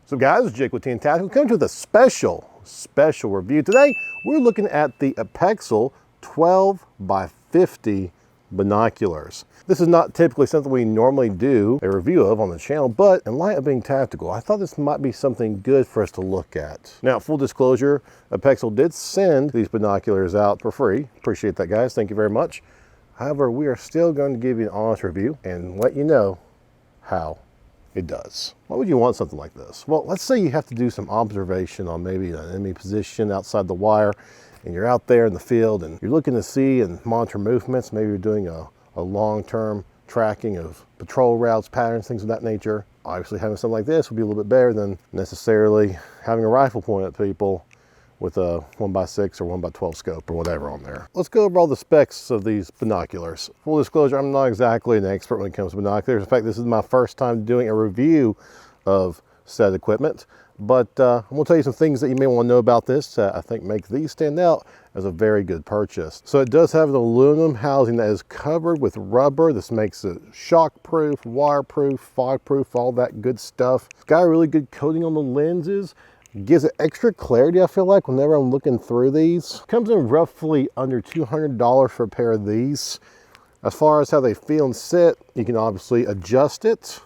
So guys, it's Jake with Untitled. Come to the special review. Today, we're looking at the Apexel 12x50 binoculars. This is not typically something we normally do a review of on the channel, but in light of being tactical, I thought this might be something good for us to look at. Now, full disclosure, Apexel did send these binoculars out for free. Appreciate that, guys. Thank you very much. However, we are still going to give you an honest review and let you know how it does. Why would you want something like this? Well, let's say you have to do some observation on maybe an enemy position outside the wire, and you're out there in the field and you're looking to see and monitor movements. Maybe you're doing a long-term tracking of patrol routes, patterns, things of that nature. Obviously, having something like this would be a little bit better than necessarily having a rifle pointed at people with a 1x6 or 1x12 scope or whatever on there. Let's go over all the specs of these binoculars. Full disclosure, I'm not exactly an expert when it comes to binoculars. In fact, this is my first time doing a review of said equipment, but I'm gonna tell you some things that you may want to know about this that I think make these stand out as a very good purchase. So it does have an aluminum housing that is covered with rubber. This makes it shock-proof, waterproof, fog-proof, all that good stuff. It's got a really good coating on the lenses. Gives it extra clarity, I feel like, whenever I'm looking through these. Comes in roughly under $200 for a pair of these. As far as how they feel and sit, you can obviously adjust it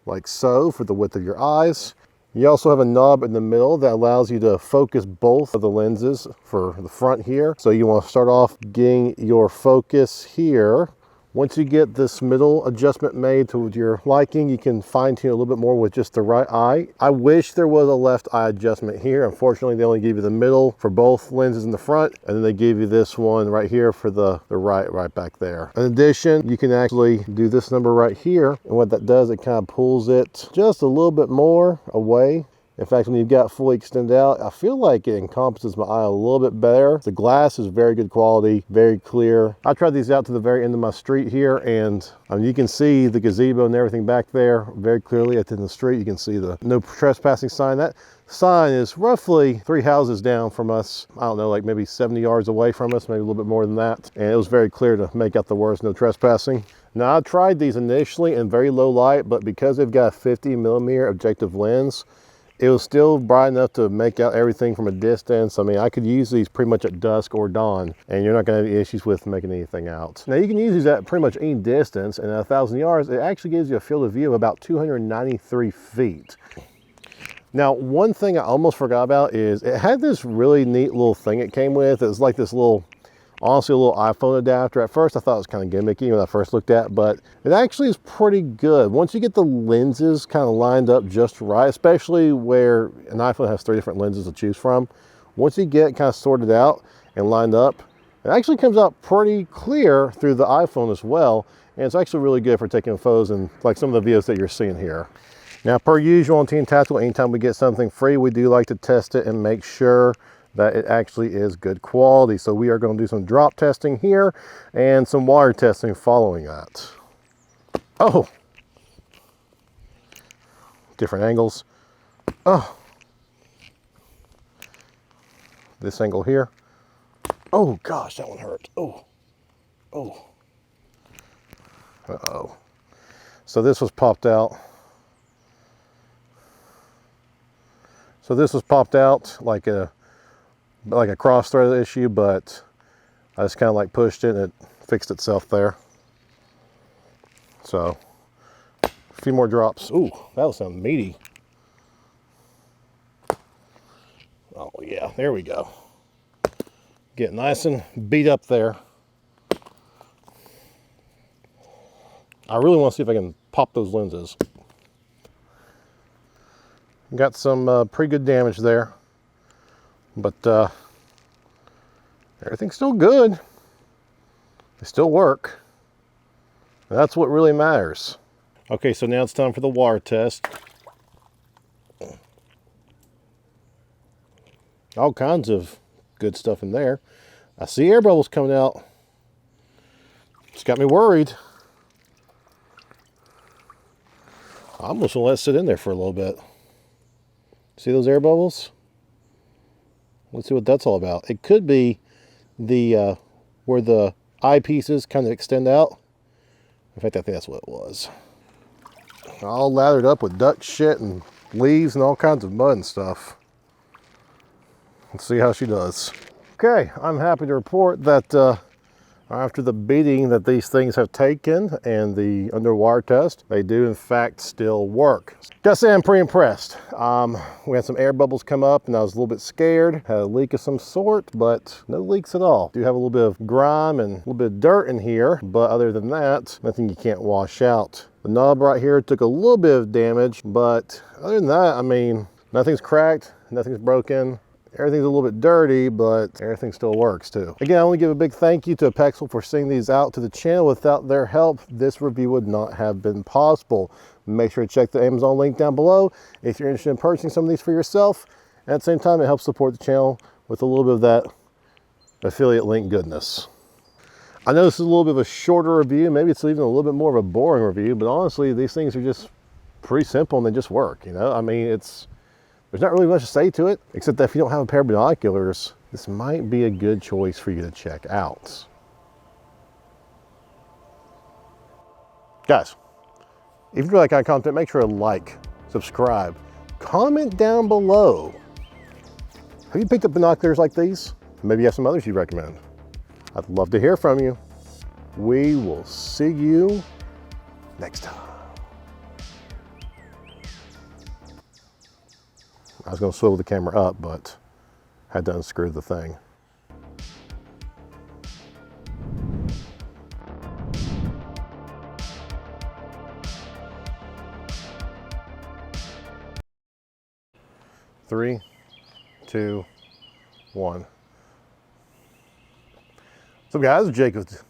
like so for the width of your eyes. You also have a knob in the middle that allows you to focus both of the lenses for the front here. So you want to start off getting your focus here. Once you get this middle adjustment made to your liking, you can fine tune a little bit more with just the right eye. I wish there was a left eye adjustment here. Unfortunately, they only give you the middle for both lenses in the front, and then they give you this one right here for the right back there. In addition, you can actually do this number right here, and what that does, it kind of pulls it just a little bit more away. In fact, when you've got fully extended out, I feel like it encompasses my eye a little bit better. The glass is very good quality, very clear. I tried these out to the very end of my street here, and you can see the gazebo and everything back there very clearly at the end of the street. You can see the no trespassing sign. That sign is roughly 3 houses down from us. I don't know, like maybe 70 yards away from us, maybe a little bit more than that. And it was very clear to make out the words, no trespassing. Now, I tried these initially in very low light, but because they've got a 50mm objective lens, it was still bright enough to make out everything from a distance. I mean, I could use these pretty much at dusk or dawn, and you're not gonna have any issues with making anything out. Now, you can use these at pretty much any distance, and at 1,000 yards, it actually gives you a field of view of about 293 feet. Now, one thing I almost forgot about is it had this really neat little thing it came with. It was like this little, honestly, a little iPhone adapter. At first, I thought it was kind of gimmicky when I first looked at it, but it actually is pretty good. Once you get the lenses kind of lined up just right, especially where an iPhone has 3 different lenses to choose from, once you get it kind of sorted out and lined up, it actually comes out pretty clear through the iPhone as well. And it's actually really good for taking photos and like some of the videos that you're seeing here. Now, per usual on Team Tactical, anytime we get something free, we do like to test it and make sure that it actually is good quality. So we are going to do some drop testing here and some wire testing following that. Oh, different angles. Oh, this angle here. Oh gosh, that one hurt. Oh, uh-oh. So this was popped out. So this was popped out like a cross thread issue, but I just kind of like pushed it and it fixed itself there. So a few more drops. Ooh, that'll sound meaty. Oh yeah, there we go. Get nice and beat up there. I really want to see if I can pop those lenses. Got some pretty good damage there. But everything's still good. They still work. And that's what really matters. Okay, so now it's time for the wire test. All kinds of good stuff in there. I see air bubbles coming out. It's got me worried. I'm just gonna let it sit in there for a little bit. See those air bubbles? Let's see what that's all about. It could be the where the eyepieces kind of extend out. In fact, I think that's what it was. All lathered up with duck shit and leaves and all kinds of mud and stuff. Let's see how she does. Okay, I'm happy to report that after the beating that these things have taken and the underwire test, they do in fact still work. Gotta say I'm pretty impressed. We had some air bubbles come up and I was a little bit scared. Had a leak of some sort, but no leaks at all. Do have a little bit of grime and a little bit of dirt in here, but other than that, nothing you can't wash out. The knob right here took a little bit of damage, but other than that, I mean, nothing's cracked, nothing's broken. Everything's a little bit dirty, but everything still works too. Again, I want to give a big thank you to Apexel for sending these out to the channel. Without their help, this review would not have been possible. Make sure to check the Amazon link down below if you're interested in purchasing some of these for yourself. And at the same time, it helps support the channel with a little bit of that affiliate link goodness. I know this is a little bit of a shorter review. Maybe it's even a little bit more of a boring review, but honestly, these things are just pretty simple and they just work, you know? I mean, there's not really much to say to it, except that if you don't have a pair of binoculars, this might be a good choice for you to check out. Guys, if you like our content, make sure to like, subscribe, comment down below. Have you picked up binoculars like these? Maybe you have some others you recommend. I'd love to hear from you. We will see you next time. I was going to swivel the camera up, but had to unscrew the thing. Three, two, one. So guys, Jake with